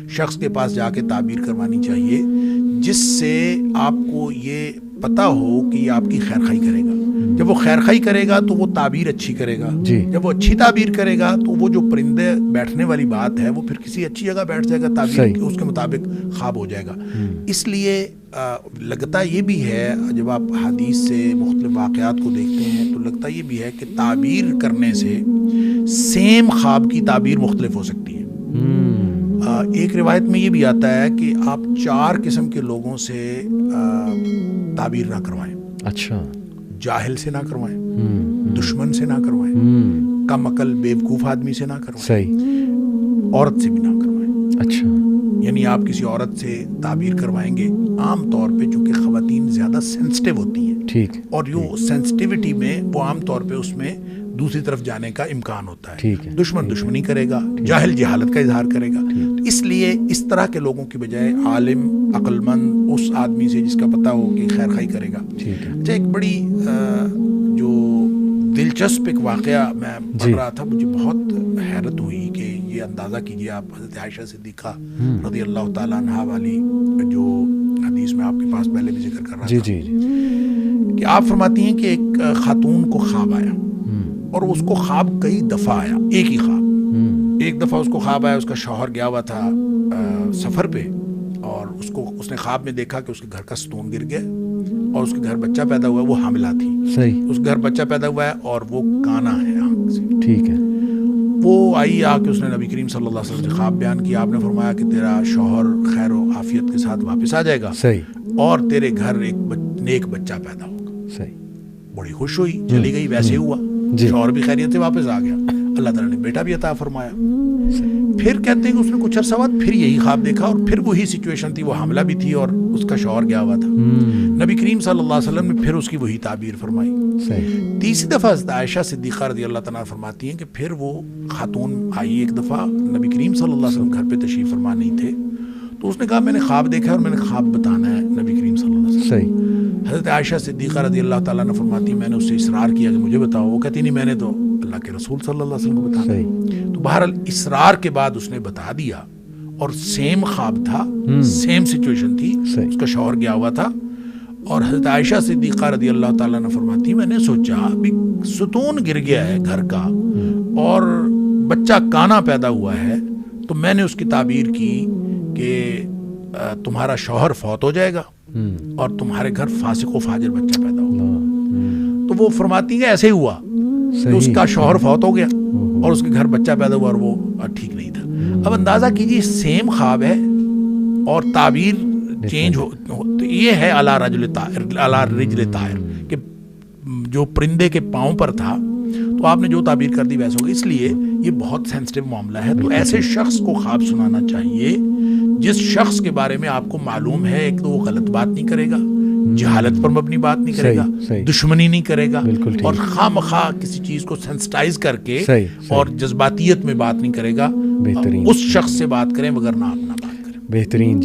شخص کے پاس جا کے تعبیر کروانی چاہیے جس سے آپ کو یہ پتہ ہو کہ یہ آپ کی خیر خواہی کرے گا. جب وہ خیر خواہی کرے گا تو وہ تعبیر اچھی کرے گا. جب وہ اچھی تعبیر کرے گا تو وہ جو پرندے بیٹھنے والی بات ہے وہ پھر کسی اچھی جگہ بیٹھ جائے گا, تعبیر اس کے مطابق خواب ہو جائے گا. اس لیے لگتا یہ بھی ہے جب آپ حدیث سے مختلف واقعات کو دیکھتے ہیں تو لگتا یہ بھی ہے کہ تعبیر کرنے سے سیم خواب کی تعبیر مختلف ہو سکتی ہے. ایک روایت میں یہ بھی آتا ہے کہ آپ 4 قسم کے لوگوں سے تعبیر نہ کروائیں. اچھا. جاہل سے نہ کروائیں, دشمن سے نہ کروائیں, کم عقل بیوقوف آدمی سے نہ کروائیں, صحیح, عورت سے بھی نہ کروائیں. اچھا. یعنی آپ کسی عورت سے تعبیر کروائیں گے عام طور پہ چونکہ خواتین زیادہ سینسٹیو ہوتی ہیں, ٹھیک, اور جو سینسٹیوٹی میں وہ عام طور پہ اس میں دوسری طرف جانے کا امکان ہوتا ہے. دشمن دشمنی کرے گا, جاہل جہالت کا اظہار کرے گا. اس لیے اس طرح کے لوگوں کی بجائے عالم عقل مند اس آدمی سے جس کا پتہ ہو کہ خیر خواہی کرے گا. اچھا, ایک بڑی جو دلچسپ ایک واقعہ میں پڑھ رہا تھا, مجھے بہت حیرت ہوئی کہ یہ اندازہ کیجئے آپ حضرت عائشہ صدیقہ رضی اللہ تعالیٰ عنہا والی جو حدیث میں آپ کے پاس پہلے بھی ذکر کر رہا تھا کہ آپ فرماتی ہیں کہ ایک خاتون کو خواب آیا اور اس کو خواب کئی دفعہ آیا, ایک ہی خواب. ایک دفعہ اس کو خواب آیا, اس کا شوہر گیا ہوا تھا سفر پہ اور اس نے خواب میں دیکھا کہ اس کے گھر کا ستون گر گیا اور اس کے گھر بچہ پیدا ہوا ہے, وہ حاملہ تھی. صحیح. اس کے گھر بچہ پیدا ہوا ہے اور وہ کانا ہے آنکھ سے. ٹھیک ہے. وہ آئی آ کے اس نے نبی کریم صلی اللہ علیہ وسلم سے خواب بیان کیا. آپ نے فرمایا کہ تیرا شوہر خیر و عافیت کے ساتھ واپس آ جائے گا. صحیح. اور تیرے گھر ایک نیک بچہ پیدا ہوگا. صحیح. بڑی خوش ہوئی, چلی گئی. ویسے ہوا, شوہر بھی خیریت سے واپس آ گیا, اللہ تعالیٰ نے بیٹا بھی عطا فرمایا. پھر کہتے ہیں کہ اس نے کچھ عرصہ بعد پھر یہی خواب دیکھا اور پھر وہی سچویشن تھی, وہ حاملہ بھی تھی اور اس کا شوہر گیا ہوا تھا. نبی کریم صلی اللہ علیہ وسلم نے پھر اس کی وہی تعبیر فرمائی. تیسری دفعہ عائشہ صدیقہ رضی اللہ تعالیٰ فرماتی ہیں کہ پھر وہ خاتون آئی ایک دفعہ, نبی کریم صلی اللہ علیہ وسلم گھر پہ تشریف فرما نہیں تھے, تو اس نے کہا میں نے خواب دیکھا اور میں نے خواب بتانا ہے نبی کریم صلی اللہ علیہ وسلم. صحیح. حضرت عائشہ صدیقہ رضی اللہ تعالیٰ نے فرماتی میں نے اس سے اصرار کیا کہ مجھے بتاؤ. وہ کہتی نہیں, میں نے تو اللہ کے رسول صلی اللہ علیہ وسلم کو بتانا. صحیح. تو بہرحال اصرار کے بعد اس نے بتا دیا اور سیم خواب تھا, سیم سچویشن تھی. اس کا شوہر گیا ہوا تھا اور حضرت عائشہ صدیقہ رضی اللہ تعالیٰ نے فرماتی میں نے سوچا ابھی ستون گر گیا ہے گھر کا اور بچہ کانا پیدا ہوا ہے, تو میں نے اس کی تعبیر کی کہ تمہارا شوہر فوت ہو جائے گا اور تمہارے گھر فاسق و فاجر بچہ پیدا ہوگا. تو وہ فرماتی ہے ایسے ہی ہوا کہ اس کا شوہر فوت ہو گیا اور اس کے گھر بچہ پیدا ہوا اور وہ ٹھیک نہیں تھا. اب اندازہ کیجیے سیم خواب ہے اور تعبیر چینج ہو, تو یہ ہے علی رجل طائر کہ جو پرندے کے پاؤں پر تھا تو آپ نے جو تعبیر کر دی ویسے ہوگا. اس لیے یہ بہت سینسٹیو معاملہ ہے. تو ایسے شخص کو خواب سنانا چاہیے جس شخص کے بارے میں آپ کو معلوم ہے ایک تو وہ غلط بات نہیں کرے گا, جہالت پر مبنی بات نہیں کرے گا, دشمنی نہیں کرے گا, اور خواہ مخواہ کسی چیز کو سینسٹائز کر کے اور جذباتیت میں بات نہیں کرے گا. اس شخص سے بات کریں وگرنہ آپ نہ بات کریں. بہترین.